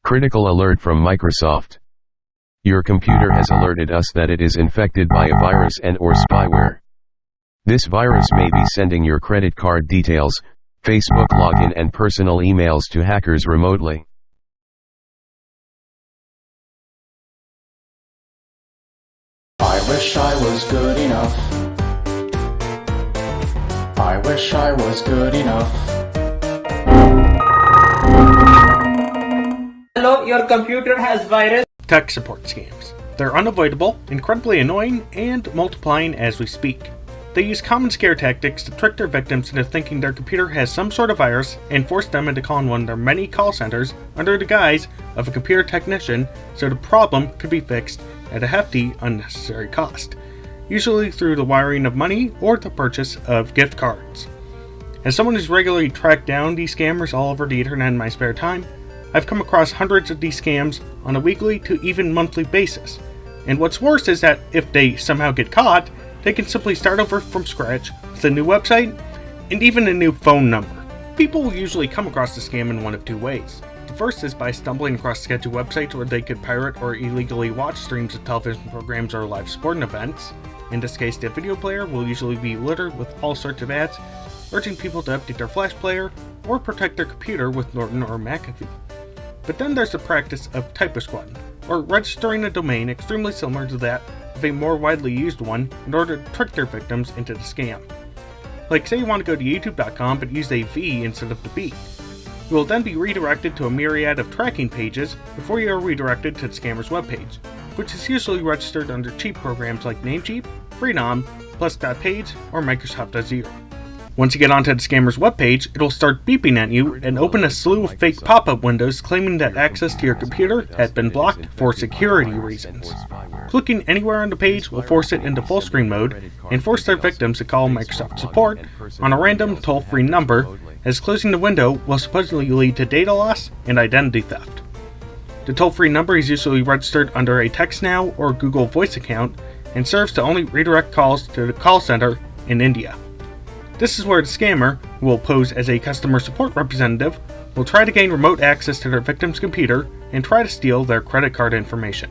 Critical alert from Microsoft. Your computer has alerted us that it is infected by a virus and/or spyware. This virus may be sending your credit card details, Facebook login and personal emails to hackers remotely. I wish I was good enough. I wish I was good enough. Hello, your computer has virus. Tech support scams. They're unavoidable, incredibly annoying, and multiplying as we speak. They use common scare tactics to trick their victims into thinking their computer has some sort of virus and force them into calling one of their many call centers under the guise of a computer technician so the problem could be fixed at a hefty, unnecessary cost, usually through the wiring of money or the purchase of gift cards. As someone who's regularly tracked down these scammers all over the internet in my spare time, I've come across hundreds of these scams on a weekly to even monthly basis. And what's worse is that if they somehow get caught, they can simply start over from scratch with a new website and even a new phone number. People will usually come across the scam in one of two ways. The first is by stumbling across sketchy websites where they could pirate or illegally watch streams of television programs or live sporting events. In this case, the video player will usually be littered with all sorts of ads, urging people to update their flash player or protect their computer with Norton or McAfee. But then there's the practice of typo-squatting, or registering a domain extremely similar to that of a more widely used one in order to trick their victims into the scam. Like say you want to go to youtube.com but use a V instead of the B. You will then be redirected to a myriad of tracking pages before you are redirected to the scammer's webpage, which is usually registered under cheap programs like Namecheap, Freedom, Plesk.page, or Microsoft Azure. Once you get onto the scammer's webpage, it will start beeping at you and open a slew of fake pop-up windows claiming that access to your computer has been blocked for security reasons. Clicking anywhere on the page will force it into full screen mode and force their victims to call Microsoft support on a random toll-free number, as closing the window will supposedly lead to data loss and identity theft. The toll-free number is usually registered under a TextNow or Google Voice account and serves to only redirect calls to the call center in India. This is where the scammer, who will pose as a customer support representative, will try to gain remote access to their victim's computer and try to steal their credit card information.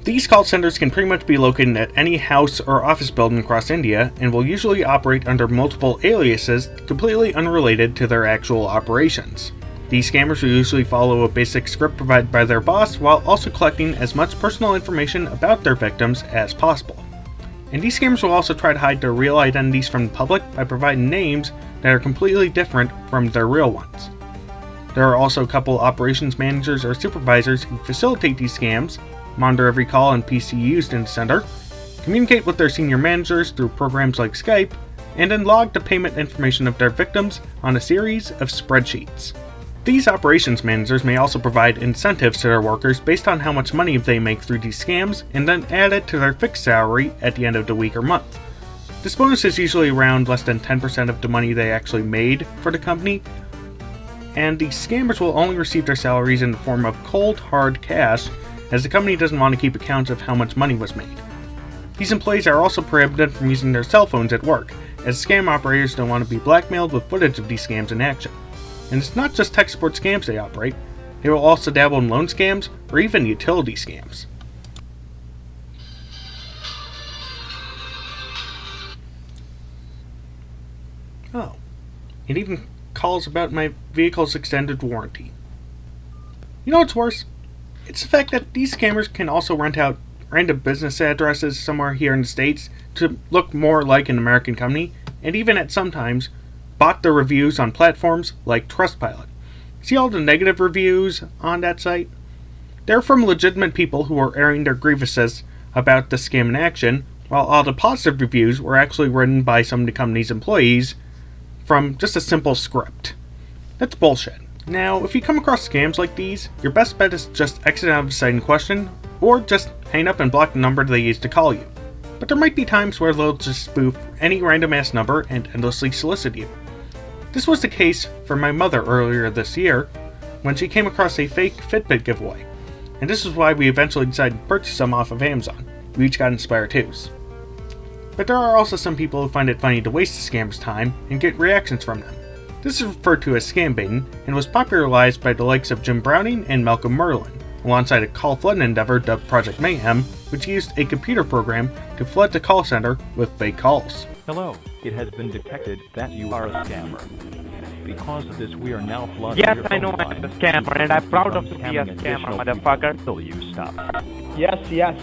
These call centers can pretty much be located at any house or office building across India and will usually operate under multiple aliases completely unrelated to their actual operations. These scammers will usually follow a basic script provided by their boss while also collecting as much personal information about their victims as possible. And these scammers will also try to hide their real identities from the public by providing names that are completely different from their real ones. There are also a couple operations managers or supervisors who facilitate these scams, monitor every call and PC used in the center, communicate with their senior managers through programs like Skype, and then log the payment information of their victims on a series of spreadsheets. These operations managers may also provide incentives to their workers based on how much money they make through these scams and then add it to their fixed salary at the end of the week or month. This bonus is usually around less than 10% of the money they actually made for the company, and these scammers will only receive their salaries in the form of cold, hard cash, as the company doesn't want to keep accounts of how much money was made. These employees are also prohibited from using their cell phones at work, as scam operators don't want to be blackmailed with footage of these scams in action. And it's not just tech support scams they operate, they will also dabble in loan scams or even utility scams. Oh, it even calls about my vehicle's extended warranty. You know what's worse? It's the fact that these scammers can also rent out random business addresses somewhere here in the States to look more like an American company, and even at sometimes bought their reviews on platforms like Trustpilot. See all the negative reviews on that site? They're from legitimate people who are airing their grievances about the scam in action, while all the positive reviews were actually written by some of the company's employees from just a simple script. That's bullshit. Now, if you come across scams like these, your best bet is just exit out of the site in question, or just hang up and block the number they used to call you. But there might be times where they'll just spoof any random ass number and endlessly solicit you. This was the case for my mother earlier this year, when she came across a fake Fitbit giveaway, and this is why we eventually decided to purchase some off of Amazon. We each got Inspire 2s. But there are also some people who find it funny to waste the scammer's time and get reactions from them. This is referred to as scam baiting and was popularized by the likes of Jim Browning and Malcolm Merlin, alongside a call flooding endeavor dubbed Project Mayhem, which used a computer program to flood the call center with fake calls. Hello, it has been detected that you are a scammer. Because of this, we are now flooding Yes, your I know phone I'm a lines scammer and I'm proud of to be a scamming scammer, additional motherfucker. Until you stop. Yes.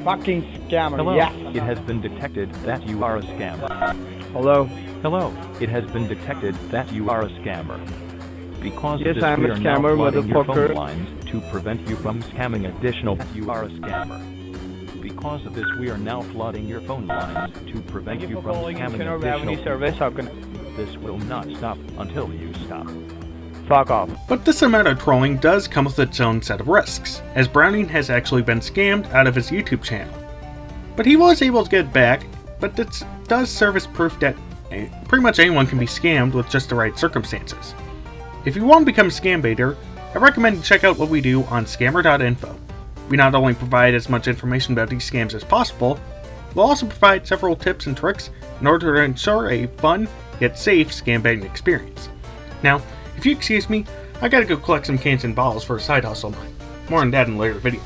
Fucking scammer, Hello, yes. it has been detected that you are a scammer. Hello. Hello, it has been detected that you are a scammer. Because Yes, of this, I'm we a are now scammer, flooding your motherfucker. phone lines to prevent you from scamming additional. You are a scammer. Because of this, we are now flooding your phone lines to prevent you from scamming additional. Service. How can This will not stop until you stop. fuck off? But this amount of trolling does come with its own set of risks, as Browning has actually been scammed out of his YouTube channel. But he was able to get it back, but this does serve as proof that pretty much anyone can be scammed with just the right circumstances. If you want to become a scam baiter, I recommend you check out what we do on Scammer.info. We not only provide as much information about these scams as possible, we'll also provide several tips and tricks in order to ensure a fun yet safe scam baiting experience. Now, if you excuse me, I gotta go collect some cans and bottles for a side hustle of mine. More on that in a later video.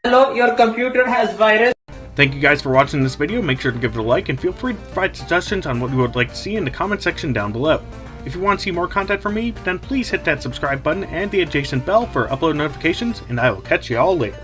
Hello, your computer has virus. Thank you guys for watching this video. Make sure to give it a like and feel free to provide suggestions on what you would like to see in the comment section down below. If you want to see more content from me, then please hit that subscribe button and the adjacent bell for upload notifications, and I will catch you all later.